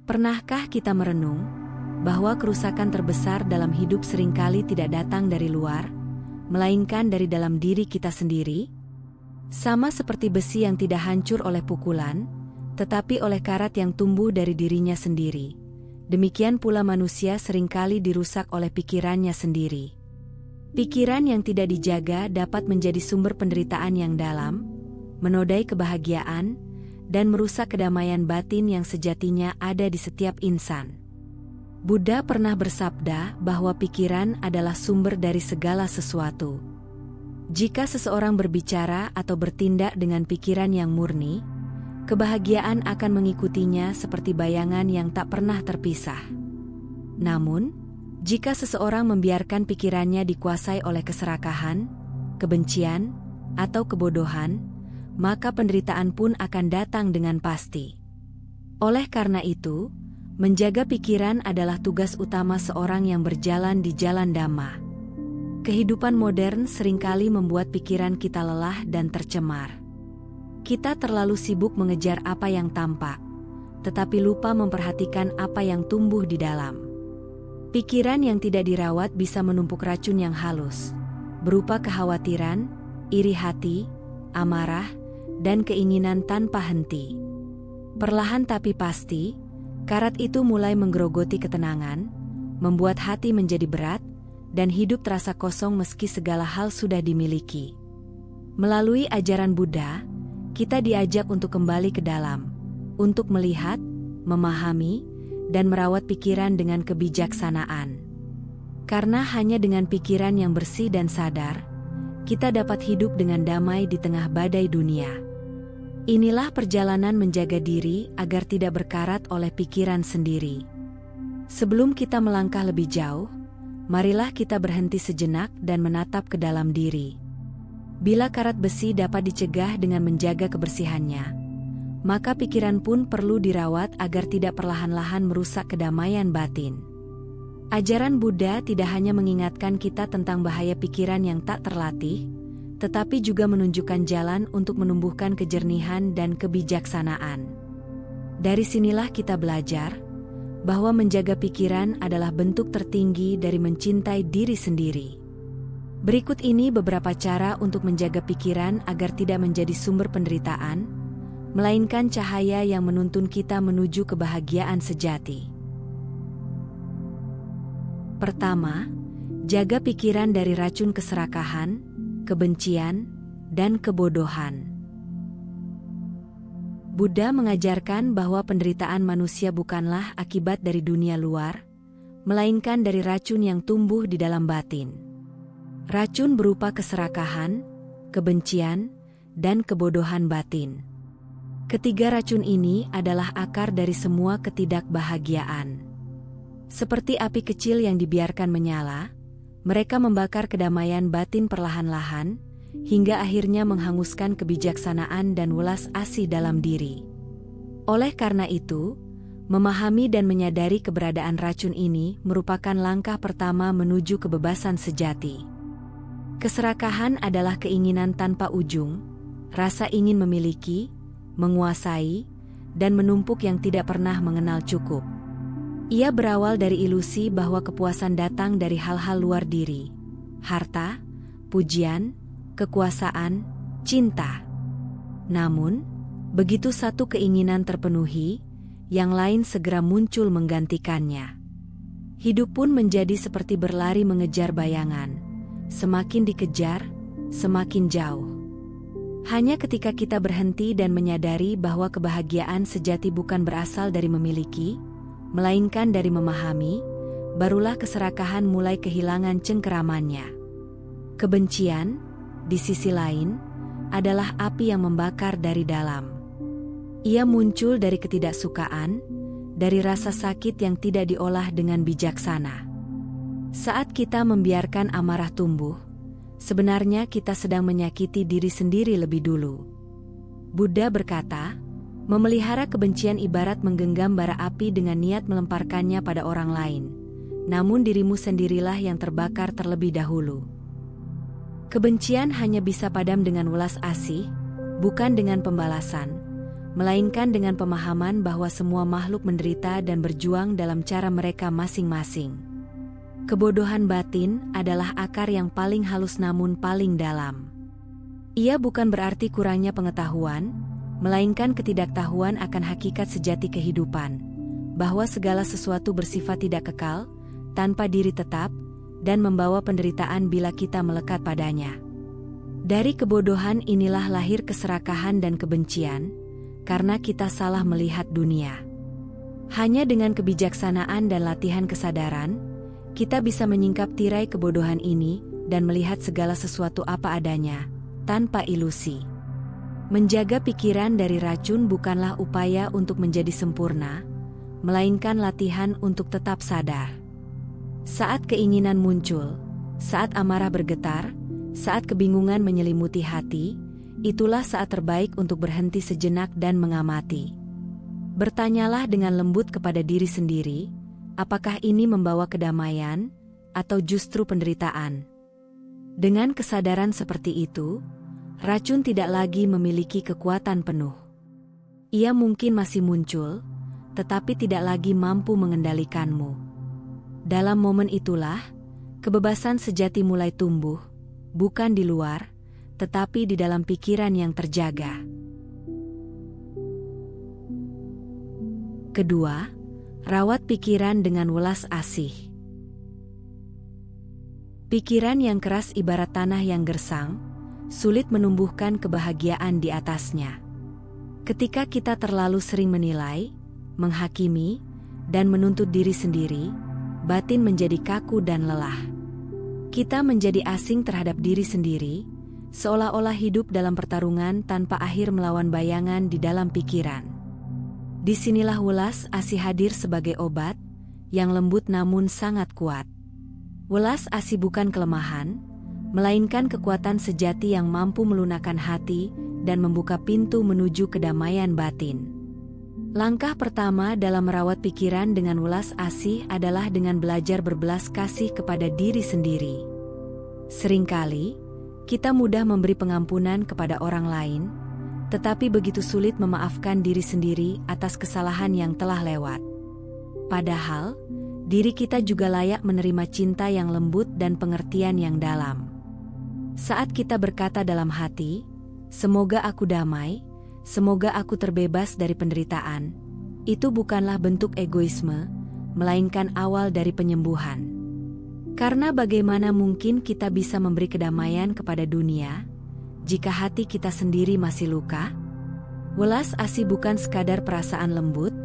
Pernahkah kita merenung bahwa kerusakan terbesar dalam hidup seringkali tidak datang dari luar, melainkan dari dalam diri kita sendiri? Sama seperti besi yang tidak hancur oleh pukulan, tetapi oleh karat yang tumbuh dari dirinya sendiri. Demikian pula manusia seringkali dirusak oleh pikirannya sendiri. Pikiran yang tidak dijaga dapat menjadi sumber penderitaan yang dalam, menodai kebahagiaan, dan merusak kedamaian batin yang sejatinya ada di setiap insan. Buddha pernah bersabda bahwa pikiran adalah sumber dari segala sesuatu. Jika seseorang berbicara atau bertindak dengan pikiran yang murni, kebahagiaan akan mengikutinya seperti bayangan yang tak pernah terpisah. Namun, jika seseorang membiarkan pikirannya dikuasai oleh keserakahan, kebencian, atau kebodohan, maka penderitaan pun akan datang dengan pasti. Oleh karena itu, menjaga pikiran adalah tugas utama seorang yang berjalan di jalan Dhamma. Kehidupan modern seringkali membuat pikiran kita lelah dan tercemar. Kita terlalu sibuk mengejar apa yang tampak, tetapi lupa memperhatikan apa yang tumbuh di dalam. Pikiran yang tidak dirawat bisa menumpuk racun yang halus, berupa kekhawatiran, iri hati, amarah, dan keinginan tanpa henti. Perlahan tapi pasti, karat itu mulai menggerogoti ketenangan, membuat hati menjadi berat, dan hidup terasa kosong meski segala hal sudah dimiliki. Melalui ajaran Buddha, kita diajak untuk kembali ke dalam, untuk melihat, memahami, dan merawat pikiran dengan kebijaksanaan. Karena hanya dengan pikiran yang bersih dan sadar, kita dapat hidup dengan damai di tengah badai dunia. Inilah perjalanan menjaga diri agar tidak berkarat oleh pikiran sendiri. Sebelum kita melangkah lebih jauh, marilah kita berhenti sejenak dan menatap ke dalam diri. Bila karat besi dapat dicegah dengan menjaga kebersihannya, maka pikiran pun perlu dirawat agar tidak perlahan-lahan merusak kedamaian batin. Ajaran Buddha tidak hanya mengingatkan kita tentang bahaya pikiran yang tak terlatih, tetapi juga menunjukkan jalan untuk menumbuhkan kejernihan dan kebijaksanaan. Dari sinilah kita belajar bahwa menjaga pikiran adalah bentuk tertinggi dari mencintai diri sendiri. Berikut ini beberapa cara untuk menjaga pikiran agar tidak menjadi sumber penderitaan, melainkan cahaya yang menuntun kita menuju kebahagiaan sejati. Pertama, jaga pikiran dari racun keserakahan, kebencian, dan kebodohan. Buddha mengajarkan bahwa penderitaan manusia bukanlah akibat dari dunia luar, melainkan dari racun yang tumbuh di dalam batin. Racun berupa keserakahan, kebencian, dan kebodohan batin. Ketiga racun ini adalah akar dari semua ketidakbahagiaan. Seperti api kecil yang dibiarkan menyala, mereka membakar kedamaian batin perlahan-lahan, hingga akhirnya menghanguskan kebijaksanaan dan welas asih dalam diri. Oleh karena itu, memahami dan menyadari keberadaan racun ini merupakan langkah pertama menuju kebebasan sejati. Keserakahan adalah keinginan tanpa ujung, rasa ingin memiliki, menguasai, dan menumpuk yang tidak pernah mengenal cukup. Ia berawal dari ilusi bahwa kepuasan datang dari hal-hal luar diri, harta, pujian, kekuasaan, cinta. Namun, begitu satu keinginan terpenuhi, yang lain segera muncul menggantikannya. Hidup pun menjadi seperti berlari mengejar bayangan, semakin dikejar, semakin jauh. Hanya ketika kita berhenti dan menyadari bahwa kebahagiaan sejati bukan berasal dari memiliki, melainkan dari memahami, barulah keserakahan mulai kehilangan cengkeramannya. Kebencian, di sisi lain, adalah api yang membakar dari dalam. Ia muncul dari ketidaksukaan, dari rasa sakit yang tidak diolah dengan bijaksana. Saat kita membiarkan amarah tumbuh, sebenarnya kita sedang menyakiti diri sendiri lebih dulu. Buddha berkata, memelihara kebencian ibarat menggenggam bara api dengan niat melemparkannya pada orang lain, namun dirimu sendirilah yang terbakar terlebih dahulu. Kebencian hanya bisa padam dengan welas asih, bukan dengan pembalasan, melainkan dengan pemahaman bahwa semua makhluk menderita dan berjuang dalam cara mereka masing-masing. Kebodohan batin adalah akar yang paling halus namun paling dalam. Ia bukan berarti kurangnya pengetahuan, melainkan ketidaktahuan akan hakikat sejati kehidupan, bahwa segala sesuatu bersifat tidak kekal, tanpa diri tetap, dan membawa penderitaan bila kita melekat padanya. Dari kebodohan inilah lahir keserakahan dan kebencian, karena kita salah melihat dunia. Hanya dengan kebijaksanaan dan latihan kesadaran, kita bisa menyingkap tirai kebodohan ini dan melihat segala sesuatu apa adanya, tanpa ilusi. Menjaga pikiran dari racun bukanlah upaya untuk menjadi sempurna, melainkan latihan untuk tetap sadar. Saat keinginan muncul, saat amarah bergetar, saat kebingungan menyelimuti hati, itulah saat terbaik untuk berhenti sejenak dan mengamati. Bertanyalah dengan lembut kepada diri sendiri, apakah ini membawa kedamaian, atau justru penderitaan? Dengan kesadaran seperti itu, racun tidak lagi memiliki kekuatan penuh. Ia mungkin masih muncul, tetapi tidak lagi mampu mengendalikanmu. Dalam momen itulah, kebebasan sejati mulai tumbuh, bukan di luar, tetapi di dalam pikiran yang terjaga. Kedua, rawat pikiran dengan welas asih. Pikiran yang keras ibarat tanah yang gersang, sulit menumbuhkan kebahagiaan di atasnya. Ketika kita terlalu sering menilai, menghakimi, dan menuntut diri sendiri, batin menjadi kaku dan lelah. Kita menjadi asing terhadap diri sendiri, seolah-olah hidup dalam pertarungan tanpa akhir melawan bayangan di dalam pikiran. Disinilah welas asih hadir sebagai obat, yang lembut namun sangat kuat. Welas asih bukan kelemahan, melainkan kekuatan sejati yang mampu melunakkan hati dan membuka pintu menuju kedamaian batin. Langkah pertama dalam merawat pikiran dengan welas asih adalah dengan belajar berbelas kasih kepada diri sendiri. Seringkali, kita mudah memberi pengampunan kepada orang lain, tetapi begitu sulit memaafkan diri sendiri atas kesalahan yang telah lewat. Padahal, diri kita juga layak menerima cinta yang lembut dan pengertian yang dalam. Saat kita berkata dalam hati, "Semoga aku damai, semoga aku terbebas dari penderitaan," itu bukanlah bentuk egoisme, melainkan awal dari penyembuhan. Karena bagaimana mungkin kita bisa memberi kedamaian kepada dunia, jika hati kita sendiri masih luka? Welas asih bukan sekadar perasaan lembut,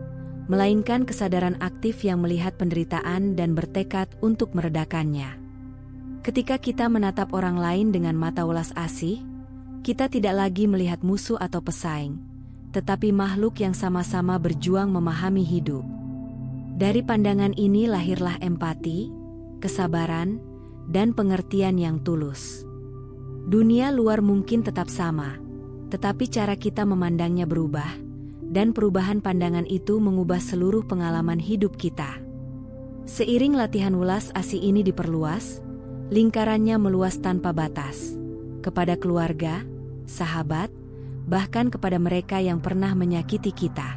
melainkan kesadaran aktif yang melihat penderitaan dan bertekad untuk meredakannya. Ketika kita menatap orang lain dengan mata welas asih, kita tidak lagi melihat musuh atau pesaing, tetapi makhluk yang sama-sama berjuang memahami hidup. Dari pandangan ini lahirlah empati, kesabaran, dan pengertian yang tulus. Dunia luar mungkin tetap sama, tetapi cara kita memandangnya berubah, dan perubahan pandangan itu mengubah seluruh pengalaman hidup kita. Seiring latihan welas asih ini diperluas, lingkarannya meluas tanpa batas, kepada keluarga, sahabat, bahkan kepada mereka yang pernah menyakiti kita.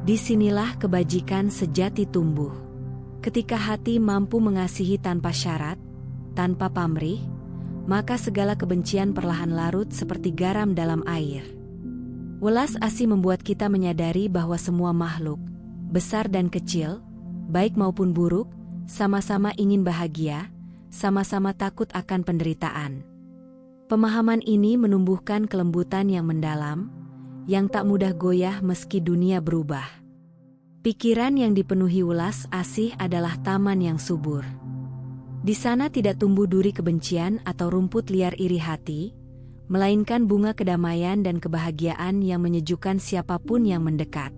Disinilah kebajikan sejati tumbuh. Ketika hati mampu mengasihi tanpa syarat, tanpa pamrih, maka segala kebencian perlahan larut seperti garam dalam air. Welas asih membuat kita menyadari bahwa semua makhluk, besar dan kecil, baik maupun buruk, sama-sama ingin bahagia, sama-sama takut akan penderitaan. Pemahaman ini menumbuhkan kelembutan yang mendalam, yang tak mudah goyah meski dunia berubah. Pikiran yang dipenuhi welas asih adalah taman yang subur. Di sana tidak tumbuh duri kebencian atau rumput liar iri hati, melainkan bunga kedamaian dan kebahagiaan yang menyejukkan siapapun yang mendekat.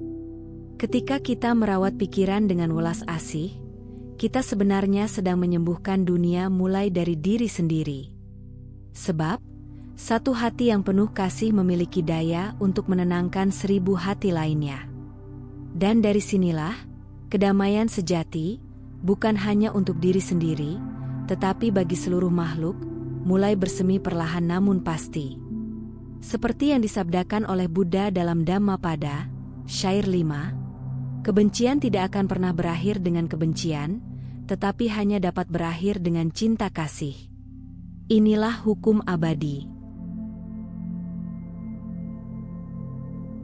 Ketika kita merawat pikiran dengan welas asih, kita sebenarnya sedang menyembuhkan dunia mulai dari diri sendiri. Sebab, satu hati yang penuh kasih memiliki daya untuk menenangkan 1000 hati lainnya. Dan dari sinilah, kedamaian sejati, bukan hanya untuk diri sendiri, tetapi bagi seluruh makhluk, mulai bersemi perlahan namun pasti. Seperti yang disabdakan oleh Buddha dalam Dhammapada, syair 5, kebencian tidak akan pernah berakhir dengan kebencian, tetapi hanya dapat berakhir dengan cinta kasih. Inilah hukum abadi.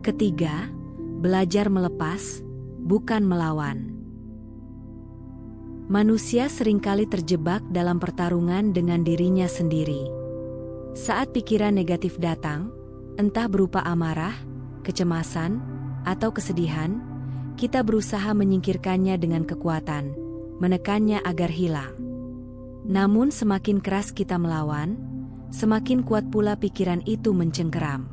Ketiga, belajar melepas, bukan melawan. Manusia seringkali terjebak dalam pertarungan dengan dirinya sendiri. Saat pikiran negatif datang, entah berupa amarah, kecemasan, atau kesedihan, kita berusaha menyingkirkannya dengan kekuatan, menekannya agar hilang. Namun semakin keras kita melawan, semakin kuat pula pikiran itu mencengkeram.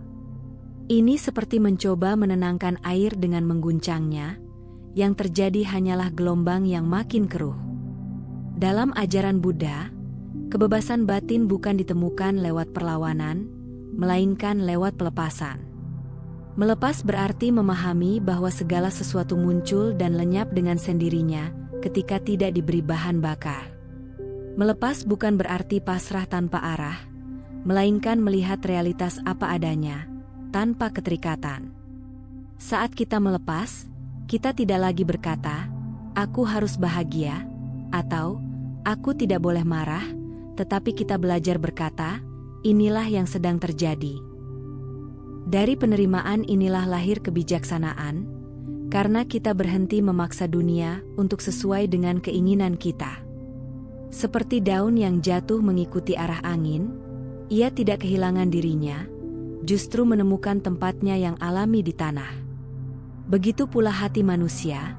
Ini seperti mencoba menenangkan air dengan mengguncangnya, yang terjadi hanyalah gelombang yang makin keruh. Dalam ajaran Buddha, kebebasan batin bukan ditemukan lewat perlawanan, melainkan lewat pelepasan. Melepas berarti memahami bahwa segala sesuatu muncul dan lenyap dengan sendirinya ketika tidak diberi bahan bakar. Melepas bukan berarti pasrah tanpa arah, melainkan melihat realitas apa adanya, tanpa keterikatan. Saat kita melepas, kita tidak lagi berkata, "Aku harus bahagia," atau "Aku tidak boleh marah," tetapi kita belajar berkata, "Inilah yang sedang terjadi." Dari penerimaan inilah lahir kebijaksanaan, karena kita berhenti memaksa dunia untuk sesuai dengan keinginan kita. Seperti daun yang jatuh mengikuti arah angin, ia tidak kehilangan dirinya, justru menemukan tempatnya yang alami di tanah. Begitu pula hati manusia,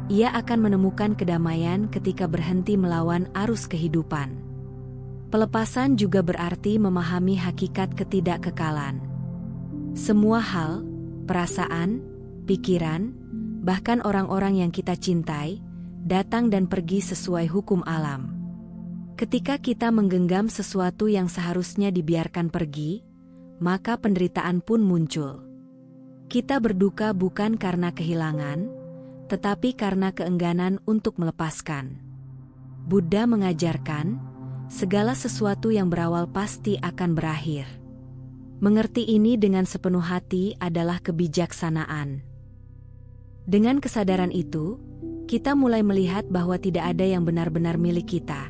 ia akan menemukan kedamaian ketika berhenti melawan arus kehidupan. Pelepasan juga berarti memahami hakikat ketidakkekalan. Semua hal, perasaan, pikiran, bahkan orang-orang yang kita cintai, datang dan pergi sesuai hukum alam. Ketika kita menggenggam sesuatu yang seharusnya dibiarkan pergi, maka penderitaan pun muncul. Kita berduka bukan karena kehilangan, tetapi karena keengganan untuk melepaskan. Buddha mengajarkan, segala sesuatu yang berawal pasti akan berakhir. Mengerti ini dengan sepenuh hati adalah kebijaksanaan. Dengan kesadaran itu, kita mulai melihat bahwa tidak ada yang benar-benar milik kita.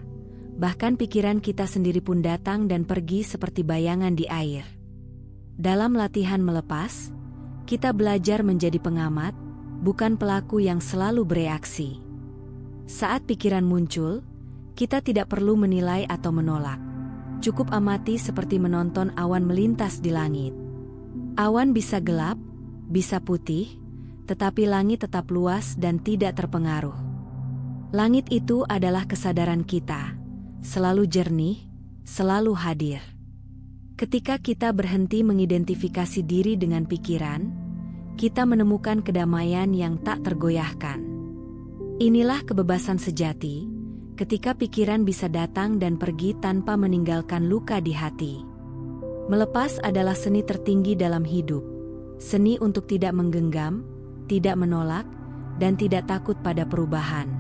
Bahkan pikiran kita sendiri pun datang dan pergi seperti bayangan di air. Dalam latihan melepas, kita belajar menjadi pengamat, bukan pelaku yang selalu bereaksi. Saat pikiran muncul, kita tidak perlu menilai atau menolak. Cukup amati seperti menonton awan melintas di langit. Awan bisa gelap, bisa putih, tetapi langit tetap luas dan tidak terpengaruh. Langit itu adalah kesadaran kita, selalu jernih, selalu hadir. Ketika kita berhenti mengidentifikasi diri dengan pikiran, kita menemukan kedamaian yang tak tergoyahkan. Inilah kebebasan sejati, ketika pikiran bisa datang dan pergi tanpa meninggalkan luka di hati. Melepas adalah seni tertinggi dalam hidup, seni untuk tidak menggenggam, tidak menolak, dan tidak takut pada perubahan.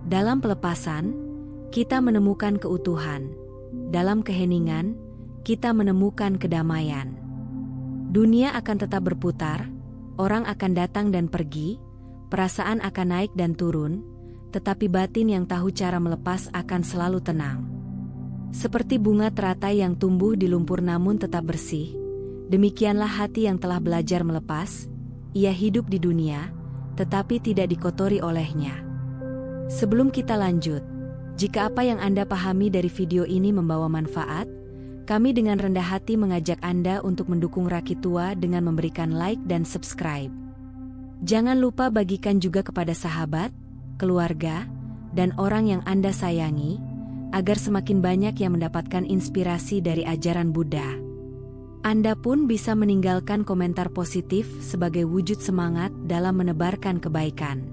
Dalam pelepasan, kita menemukan keutuhan. Dalam keheningan, kita menemukan kedamaian. Dunia akan tetap berputar, orang akan datang dan pergi, perasaan akan naik dan turun, tetapi batin yang tahu cara melepas akan selalu tenang. Seperti bunga teratai yang tumbuh di lumpur namun tetap bersih, demikianlah hati yang telah belajar melepas, ia hidup di dunia, tetapi tidak dikotori olehnya. Sebelum kita lanjut, jika apa yang Anda pahami dari video ini membawa manfaat, kami dengan rendah hati mengajak Anda untuk mendukung Rakitua dengan memberikan like dan subscribe. Jangan lupa bagikan juga kepada sahabat, keluarga, dan orang yang Anda sayangi, agar semakin banyak yang mendapatkan inspirasi dari ajaran Buddha. Anda pun bisa meninggalkan komentar positif sebagai wujud semangat dalam menebarkan kebaikan.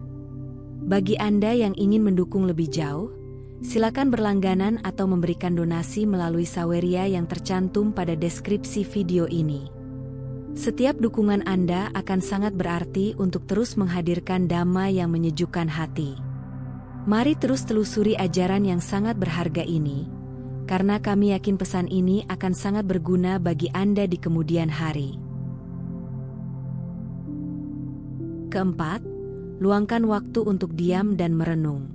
Bagi Anda yang ingin mendukung lebih jauh, silakan berlangganan atau memberikan donasi melalui saweria yang tercantum pada deskripsi video ini. Setiap dukungan Anda akan sangat berarti untuk terus menghadirkan dhamma yang menyejukkan hati. Mari terus telusuri ajaran yang sangat berharga ini, karena kami yakin pesan ini akan sangat berguna bagi Anda di kemudian hari. Keempat, luangkan waktu untuk diam dan merenung.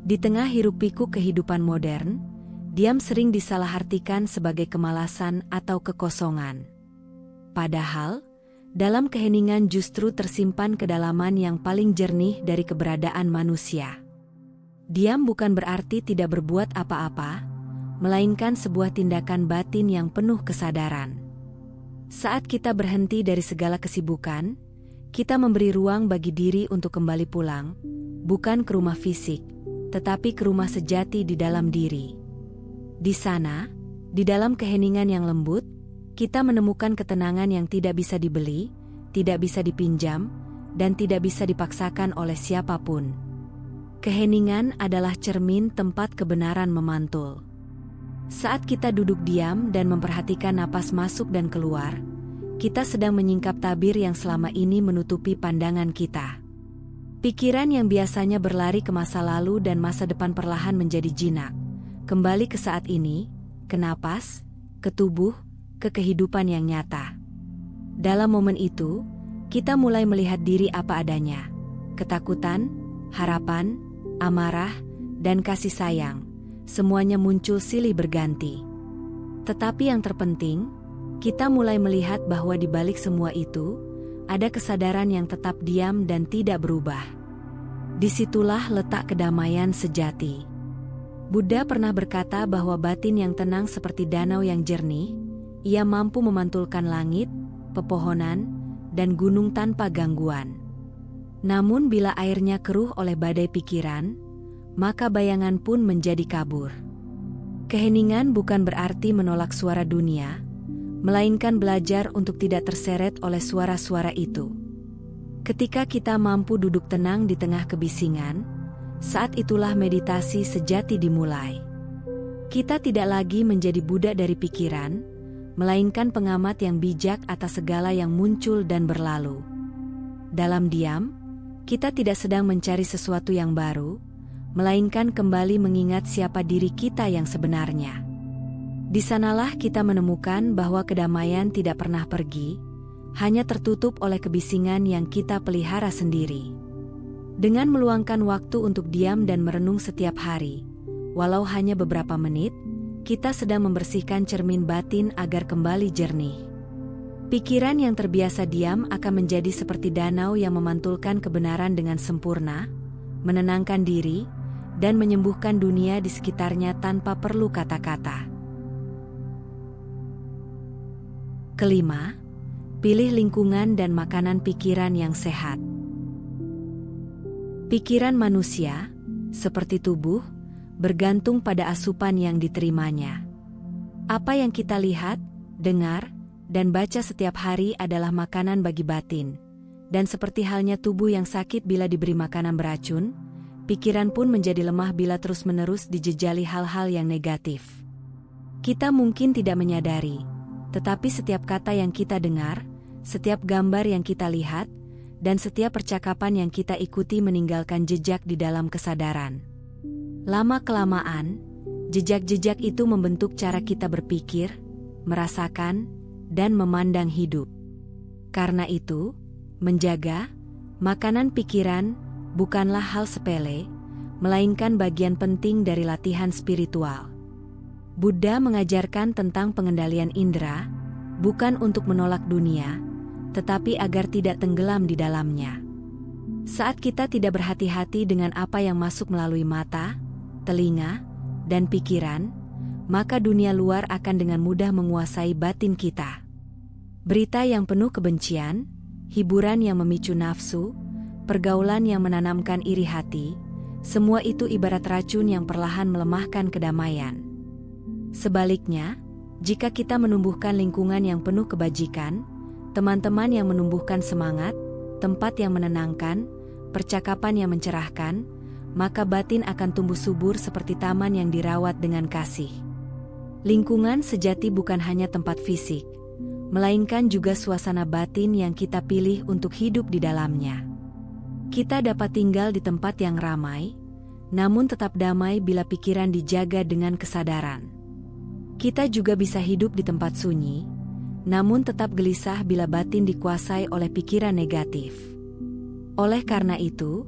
Di tengah hiruk-pikuk kehidupan modern, diam sering disalahartikan sebagai kemalasan atau kekosongan. Padahal, dalam keheningan justru tersimpan kedalaman yang paling jernih dari keberadaan manusia. Diam bukan berarti tidak berbuat apa-apa, melainkan sebuah tindakan batin yang penuh kesadaran. Saat kita berhenti dari segala kesibukan, kita memberi ruang bagi diri untuk kembali pulang, bukan ke rumah fisik, tetapi ke rumah sejati di dalam diri. Di sana, di dalam keheningan yang lembut, kita menemukan ketenangan yang tidak bisa dibeli, tidak bisa dipinjam, dan tidak bisa dipaksakan oleh siapapun. Keheningan adalah cermin tempat kebenaran memantul. Saat kita duduk diam dan memperhatikan napas masuk dan keluar, kita sedang menyingkap tabir yang selama ini menutupi pandangan kita. Pikiran yang biasanya berlari ke masa lalu dan masa depan perlahan menjadi jinak, kembali ke saat ini, ke napas, ke tubuh, ke kehidupan yang nyata. Dalam momen itu, kita mulai melihat diri apa adanya. Ketakutan, harapan, amarah, dan kasih sayang, semuanya muncul silih berganti. Tetapi yang terpenting, kita mulai melihat bahwa di balik semua itu, ada kesadaran yang tetap diam dan tidak berubah. Disitulah letak kedamaian sejati. Buddha pernah berkata bahwa batin yang tenang seperti danau yang jernih, ia mampu memantulkan langit, pepohonan, dan gunung tanpa gangguan. Namun bila airnya keruh oleh badai pikiran, maka bayangan pun menjadi kabur. Keheningan bukan berarti menolak suara dunia, melainkan belajar untuk tidak terseret oleh suara-suara itu. Ketika kita mampu duduk tenang di tengah kebisingan, saat itulah meditasi sejati dimulai. Kita tidak lagi menjadi budak dari pikiran, melainkan pengamat yang bijak atas segala yang muncul dan berlalu. Dalam diam, kita tidak sedang mencari sesuatu yang baru, melainkan kembali mengingat siapa diri kita yang sebenarnya. Di sanalah kita menemukan bahwa kedamaian tidak pernah pergi, hanya tertutup oleh kebisingan yang kita pelihara sendiri. Dengan meluangkan waktu untuk diam dan merenung setiap hari, walau hanya beberapa menit, kita sedang membersihkan cermin batin agar kembali jernih. Pikiran yang terbiasa diam akan menjadi seperti danau yang memantulkan kebenaran dengan sempurna, menenangkan diri, dan menyembuhkan dunia di sekitarnya tanpa perlu kata-kata. Kelima, pilih lingkungan dan makanan pikiran yang sehat. Pikiran manusia, seperti tubuh, bergantung pada asupan yang diterimanya. Apa yang kita lihat, dengar, dan baca setiap hari adalah makanan bagi batin. Dan seperti halnya tubuh yang sakit bila diberi makanan beracun, pikiran pun menjadi lemah bila terus-menerus dijejali hal-hal yang negatif. Kita mungkin tidak menyadari, tetapi setiap kata yang kita dengar, setiap gambar yang kita lihat, dan setiap percakapan yang kita ikuti meninggalkan jejak di dalam kesadaran. Lama-kelamaan, jejak-jejak itu membentuk cara kita berpikir, merasakan, dan memandang hidup. Karena itu, menjaga makanan pikiran bukanlah hal sepele, melainkan bagian penting dari latihan spiritual. Buddha mengajarkan tentang pengendalian indera, bukan untuk menolak dunia, tetapi agar tidak tenggelam di dalamnya. Saat kita tidak berhati-hati dengan apa yang masuk melalui mata, telinga, dan pikiran, maka dunia luar akan dengan mudah menguasai batin kita. Berita yang penuh kebencian, hiburan yang memicu nafsu, pergaulan yang menanamkan iri hati, semua itu ibarat racun yang perlahan melemahkan kedamaian. Sebaliknya, jika kita menumbuhkan lingkungan yang penuh kebajikan, teman-teman yang menumbuhkan semangat, tempat yang menenangkan, percakapan yang mencerahkan, maka batin akan tumbuh subur seperti taman yang dirawat dengan kasih. Lingkungan sejati bukan hanya tempat fisik, melainkan juga suasana batin yang kita pilih untuk hidup di dalamnya. Kita dapat tinggal di tempat yang ramai, namun tetap damai bila pikiran dijaga dengan kesadaran. Kita juga bisa hidup di tempat sunyi, namun tetap gelisah bila batin dikuasai oleh pikiran negatif. Oleh karena itu,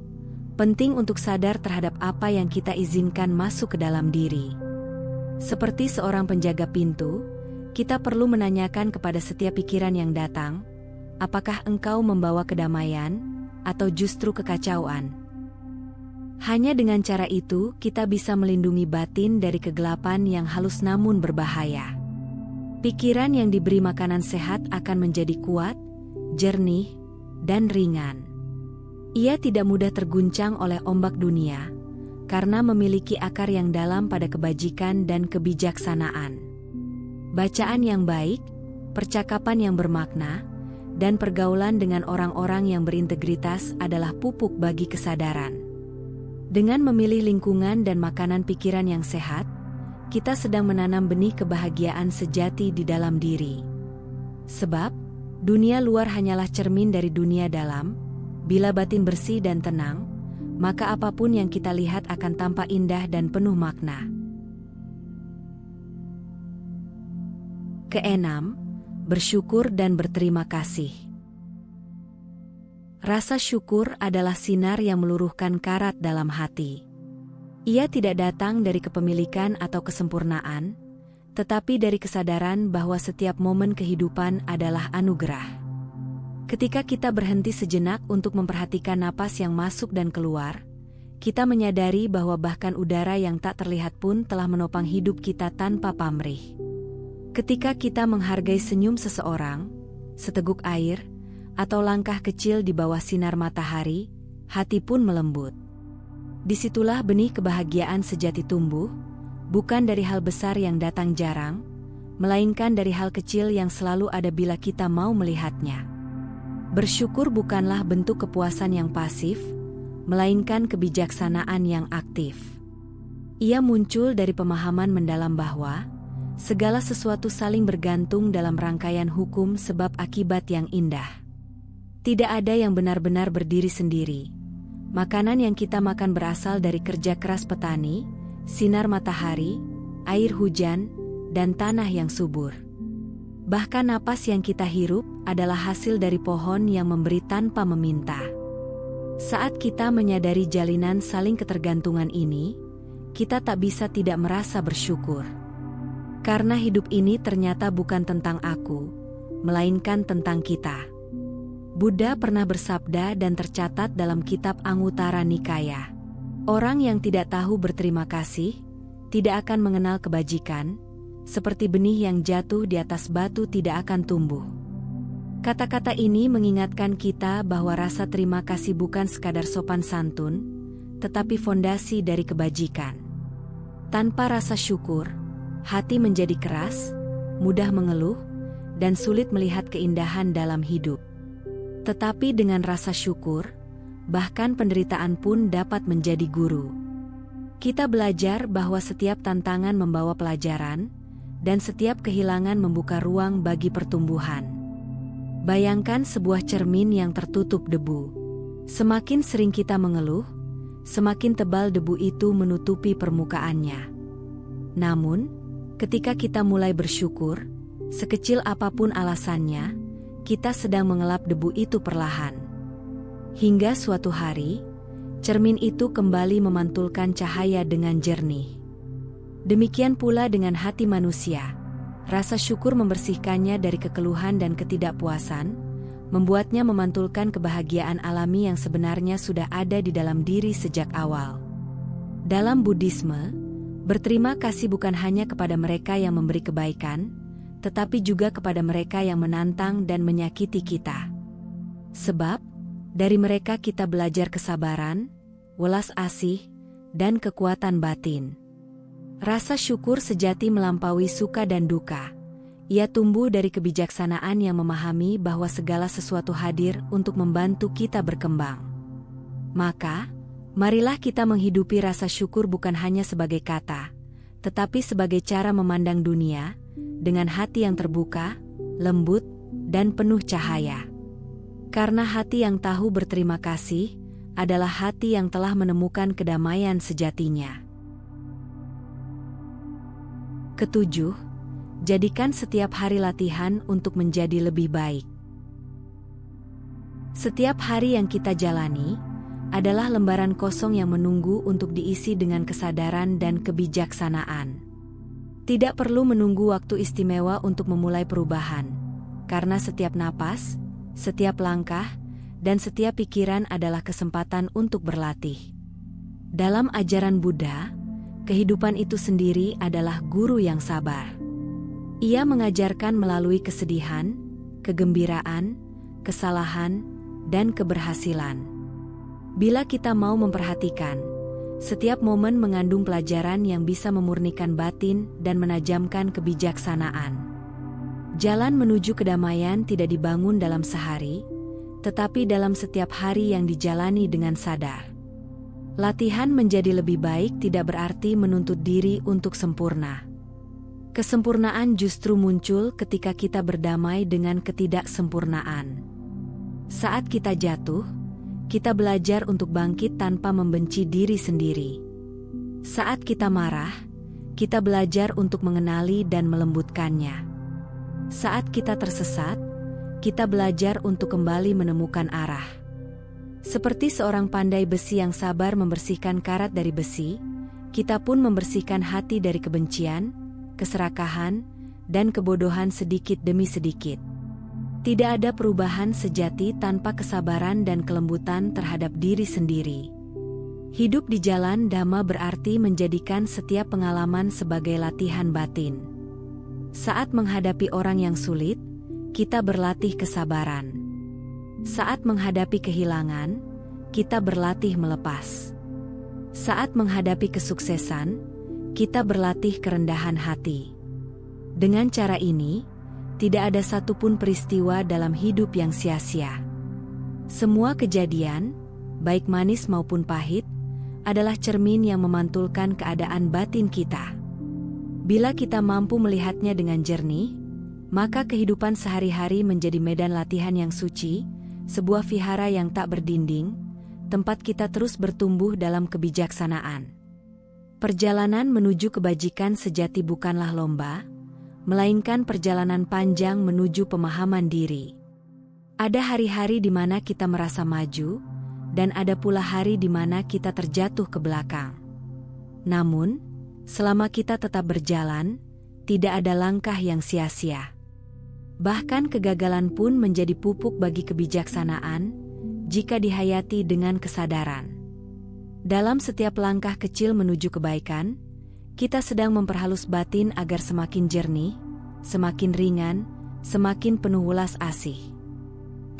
penting untuk sadar terhadap apa yang kita izinkan masuk ke dalam diri. Seperti seorang penjaga pintu, kita perlu menanyakan kepada setiap pikiran yang datang, apakah engkau membawa kedamaian atau justru kekacauan? Hanya dengan cara itu kita bisa melindungi batin dari kegelapan yang halus namun berbahaya. Pikiran yang diberi makanan sehat akan menjadi kuat, jernih, dan ringan. Ia tidak mudah terguncang oleh ombak dunia, karena memiliki akar yang dalam pada kebajikan dan kebijaksanaan. Bacaan yang baik, percakapan yang bermakna, dan pergaulan dengan orang-orang yang berintegritas adalah pupuk bagi kesadaran. Dengan memilih lingkungan dan makanan pikiran yang sehat, kita sedang menanam benih kebahagiaan sejati di dalam diri. Sebab, dunia luar hanyalah cermin dari dunia dalam. Bila batin bersih dan tenang, maka apapun yang kita lihat akan tampak indah dan penuh makna. Keenam, bersyukur dan berterima kasih. Rasa syukur adalah sinar yang meluruhkan karat dalam hati. Ia tidak datang dari kepemilikan atau kesempurnaan, tetapi dari kesadaran bahwa setiap momen kehidupan adalah anugerah. Ketika kita berhenti sejenak untuk memperhatikan napas yang masuk dan keluar, kita menyadari bahwa bahkan udara yang tak terlihat pun telah menopang hidup kita tanpa pamrih. Ketika kita menghargai senyum seseorang, seteguk air, atau langkah kecil di bawah sinar matahari, hati pun melembut. Disitulah benih kebahagiaan sejati tumbuh, bukan dari hal besar yang datang jarang, melainkan dari hal kecil yang selalu ada bila kita mau melihatnya. Bersyukur bukanlah bentuk kepuasan yang pasif, melainkan kebijaksanaan yang aktif. Ia muncul dari pemahaman mendalam bahwa segala sesuatu saling bergantung dalam rangkaian hukum sebab akibat yang indah. Tidak ada yang benar-benar berdiri sendiri. Makanan yang kita makan berasal dari kerja keras petani, sinar matahari, air hujan, dan tanah yang subur. Bahkan napas yang kita hirup adalah hasil dari pohon yang memberi tanpa meminta. Saat kita menyadari jalinan saling ketergantungan ini, kita tak bisa tidak merasa bersyukur. Karena hidup ini ternyata bukan tentang aku, melainkan tentang kita. Buddha pernah bersabda dan tercatat dalam kitab Anguttara Nikaya, orang yang tidak tahu berterima kasih, tidak akan mengenal kebajikan, seperti benih yang jatuh di atas batu tidak akan tumbuh. Kata-kata ini mengingatkan kita bahwa rasa terima kasih bukan sekadar sopan santun, tetapi fondasi dari kebajikan. Tanpa rasa syukur, hati menjadi keras, mudah mengeluh, dan sulit melihat keindahan dalam hidup. Tetapi dengan rasa syukur, bahkan penderitaan pun dapat menjadi guru. Kita belajar bahwa setiap tantangan membawa pelajaran, dan setiap kehilangan membuka ruang bagi pertumbuhan. Bayangkan sebuah cermin yang tertutup debu. Semakin sering kita mengeluh, semakin tebal debu itu menutupi permukaannya. Namun, ketika kita mulai bersyukur, sekecil apapun alasannya, kita sedang mengelap debu itu perlahan. Hingga suatu hari, cermin itu kembali memantulkan cahaya dengan jernih. Demikian pula dengan hati manusia, rasa syukur membersihkannya dari kekeluhan dan ketidakpuasan, membuatnya memantulkan kebahagiaan alami yang sebenarnya sudah ada di dalam diri sejak awal. Dalam Buddhisme, berterima kasih bukan hanya kepada mereka yang memberi kebaikan, tetapi juga kepada mereka yang menantang dan menyakiti kita. Sebab, dari mereka kita belajar kesabaran, welas asih, dan kekuatan batin. Rasa syukur sejati melampaui suka dan duka. Ia tumbuh dari kebijaksanaan yang memahami bahwa segala sesuatu hadir untuk membantu kita berkembang. Maka, marilah kita menghidupi rasa syukur bukan hanya sebagai kata, tetapi sebagai cara memandang dunia, dengan hati yang terbuka, lembut, dan penuh cahaya. Karena hati yang tahu berterima kasih, adalah hati yang telah menemukan kedamaian sejatinya. Ketujuh, jadikan setiap hari latihan untuk menjadi lebih baik. Setiap hari yang kita jalani adalah lembaran kosong yang menunggu untuk diisi dengan kesadaran dan kebijaksanaan. Tidak perlu menunggu waktu istimewa untuk memulai perubahan, karena setiap napas, setiap langkah, dan setiap pikiran adalah kesempatan untuk berlatih. Dalam ajaran Buddha, kehidupan itu sendiri adalah guru yang sabar. Ia mengajarkan melalui kesedihan, kegembiraan, kesalahan, dan keberhasilan. Bila kita mau memperhatikan, setiap momen mengandung pelajaran yang bisa memurnikan batin dan menajamkan kebijaksanaan. Jalan menuju kedamaian tidak dibangun dalam sehari, tetapi dalam setiap hari yang dijalani dengan sadar. Latihan menjadi lebih baik tidak berarti menuntut diri untuk sempurna. Kesempurnaan justru muncul ketika kita berdamai dengan ketidaksempurnaan. Saat kita jatuh, kita belajar untuk bangkit tanpa membenci diri sendiri. Saat kita marah, kita belajar untuk mengenali dan melembutkannya. Saat kita tersesat, kita belajar untuk kembali menemukan arah. Seperti seorang pandai besi yang sabar membersihkan karat dari besi, kita pun membersihkan hati dari kebencian, keserakahan, dan kebodohan sedikit demi sedikit. Tidak ada perubahan sejati tanpa kesabaran dan kelembutan terhadap diri sendiri. Hidup di jalan Dhamma berarti menjadikan setiap pengalaman sebagai latihan batin. Saat menghadapi orang yang sulit, kita berlatih kesabaran. Saat menghadapi kehilangan, kita berlatih melepas. Saat menghadapi kesuksesan, kita berlatih kerendahan hati. Dengan cara ini, tidak ada satupun peristiwa dalam hidup yang sia-sia. Semua kejadian, baik manis maupun pahit, adalah cermin yang memantulkan keadaan batin kita. Bila kita mampu melihatnya dengan jernih, maka kehidupan sehari-hari menjadi medan latihan yang suci, sebuah vihara yang tak berdinding, tempat kita terus bertumbuh dalam kebijaksanaan. Perjalanan menuju kebajikan sejati bukanlah lomba, melainkan perjalanan panjang menuju pemahaman diri. Ada hari-hari di mana kita merasa maju, dan ada pula hari di mana kita terjatuh ke belakang. Namun, selama kita tetap berjalan, tidak ada langkah yang sia-sia. Bahkan kegagalan pun menjadi pupuk bagi kebijaksanaan, jika dihayati dengan kesadaran. Dalam setiap langkah kecil menuju kebaikan, kita sedang memperhalus batin agar semakin jernih, semakin ringan, semakin penuh welas asih.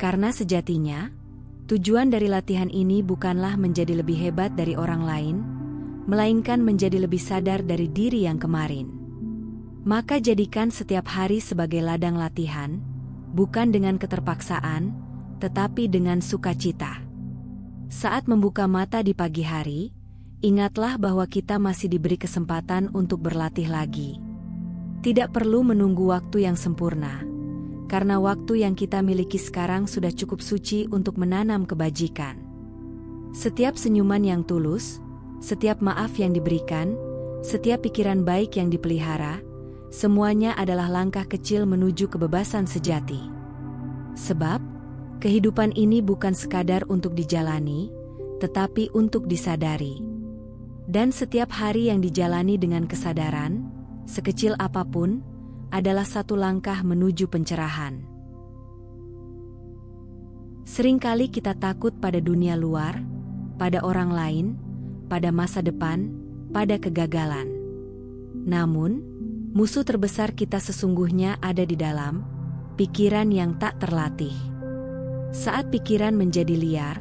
Karena sejatinya, tujuan dari latihan ini bukanlah menjadi lebih hebat dari orang lain, melainkan menjadi lebih sadar dari diri yang kemarin. Maka jadikan setiap hari sebagai ladang latihan, bukan dengan keterpaksaan, tetapi dengan sukacita. Saat membuka mata di pagi hari, ingatlah bahwa kita masih diberi kesempatan untuk berlatih lagi. Tidak perlu menunggu waktu yang sempurna, karena waktu yang kita miliki sekarang sudah cukup suci untuk menanam kebajikan. Setiap senyuman yang tulus, setiap maaf yang diberikan, setiap pikiran baik yang dipelihara, semuanya adalah langkah kecil menuju kebebasan sejati. Sebab, kehidupan ini bukan sekadar untuk dijalani, tetapi untuk disadari. Dan setiap hari yang dijalani dengan kesadaran, sekecil apapun, adalah satu langkah menuju pencerahan. Seringkali kita takut pada dunia luar, pada orang lain, pada masa depan, pada kegagalan. Namun, musuh terbesar kita sesungguhnya ada di dalam pikiran yang tak terlatih. Saat pikiran menjadi liar,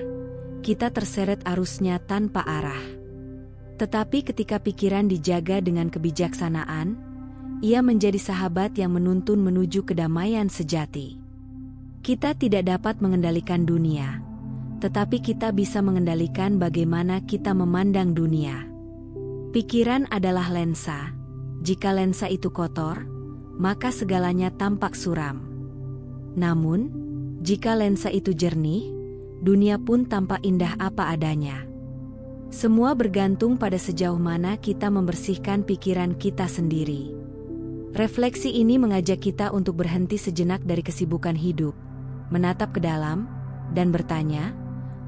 kita terseret arusnya tanpa arah. Tetapi ketika pikiran dijaga dengan kebijaksanaan, ia menjadi sahabat yang menuntun menuju kedamaian sejati. Kita tidak dapat mengendalikan dunia, tetapi kita bisa mengendalikan bagaimana kita memandang dunia. Pikiran adalah lensa. Jika lensa itu kotor, maka segalanya tampak suram. Namun, jika lensa itu jernih, dunia pun tampak indah apa adanya. Semua bergantung pada sejauh mana kita membersihkan pikiran kita sendiri. Refleksi ini mengajak kita untuk berhenti sejenak dari kesibukan hidup, menatap ke dalam, dan bertanya,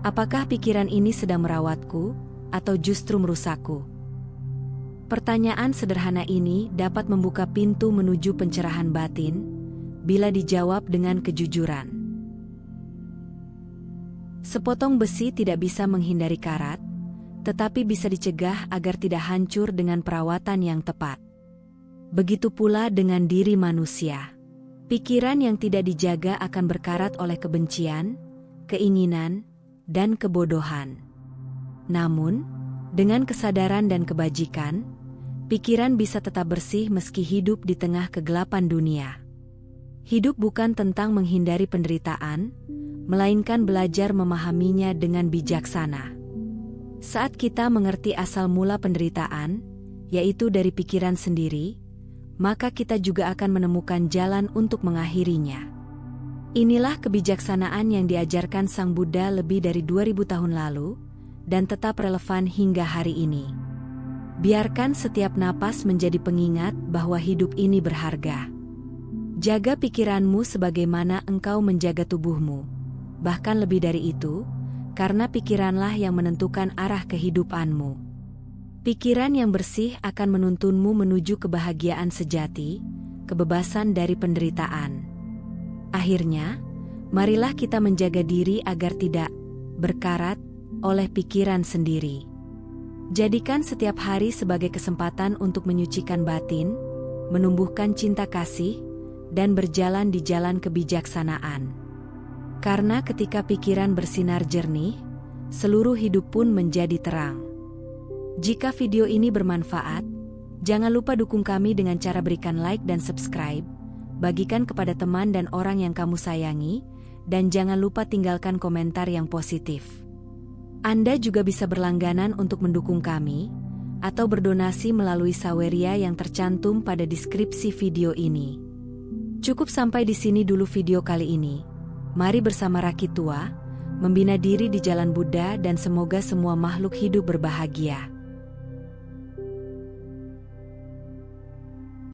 apakah pikiran ini sedang merawatku, atau justru merusakku? Pertanyaan sederhana ini dapat membuka pintu menuju pencerahan batin, bila dijawab dengan kejujuran. Sepotong besi tidak bisa menghindari karat, tetapi bisa dicegah agar tidak hancur dengan perawatan yang tepat. Begitu pula dengan diri manusia. Pikiran yang tidak dijaga akan berkarat oleh kebencian, keinginan, dan kebodohan. Namun, dengan kesadaran dan kebajikan, pikiran bisa tetap bersih meski hidup di tengah kegelapan dunia. Hidup bukan tentang menghindari penderitaan, melainkan belajar memahaminya dengan bijaksana. Saat kita mengerti asal mula penderitaan, yaitu dari pikiran sendiri, maka kita juga akan menemukan jalan untuk mengakhirinya. Inilah kebijaksanaan yang diajarkan Sang Buddha lebih dari 2000 tahun lalu, dan tetap relevan hingga hari ini. Biarkan setiap napas menjadi pengingat bahwa hidup ini berharga. Jaga pikiranmu sebagaimana engkau menjaga tubuhmu. Bahkan lebih dari itu, karena pikiranlah yang menentukan arah kehidupanmu. Pikiran yang bersih akan menuntunmu menuju kebahagiaan sejati, kebebasan dari penderitaan. Akhirnya, marilah kita menjaga diri agar tidak berkarat oleh pikiran sendiri. Jadikan setiap hari sebagai kesempatan untuk menyucikan batin, menumbuhkan cinta kasih, dan berjalan di jalan kebijaksanaan. Karena ketika pikiran bersinar jernih, seluruh hidup pun menjadi terang. Jika video ini bermanfaat, jangan lupa dukung kami dengan cara berikan like dan subscribe, bagikan kepada teman dan orang yang kamu sayangi, dan jangan lupa tinggalkan komentar yang positif. Anda juga bisa berlangganan untuk mendukung kami, atau berdonasi melalui saweria yang tercantum pada deskripsi video ini. Cukup sampai di sini dulu video kali ini. Mari bersama Rakitua, membina diri di jalan Buddha dan semoga semua makhluk hidup berbahagia.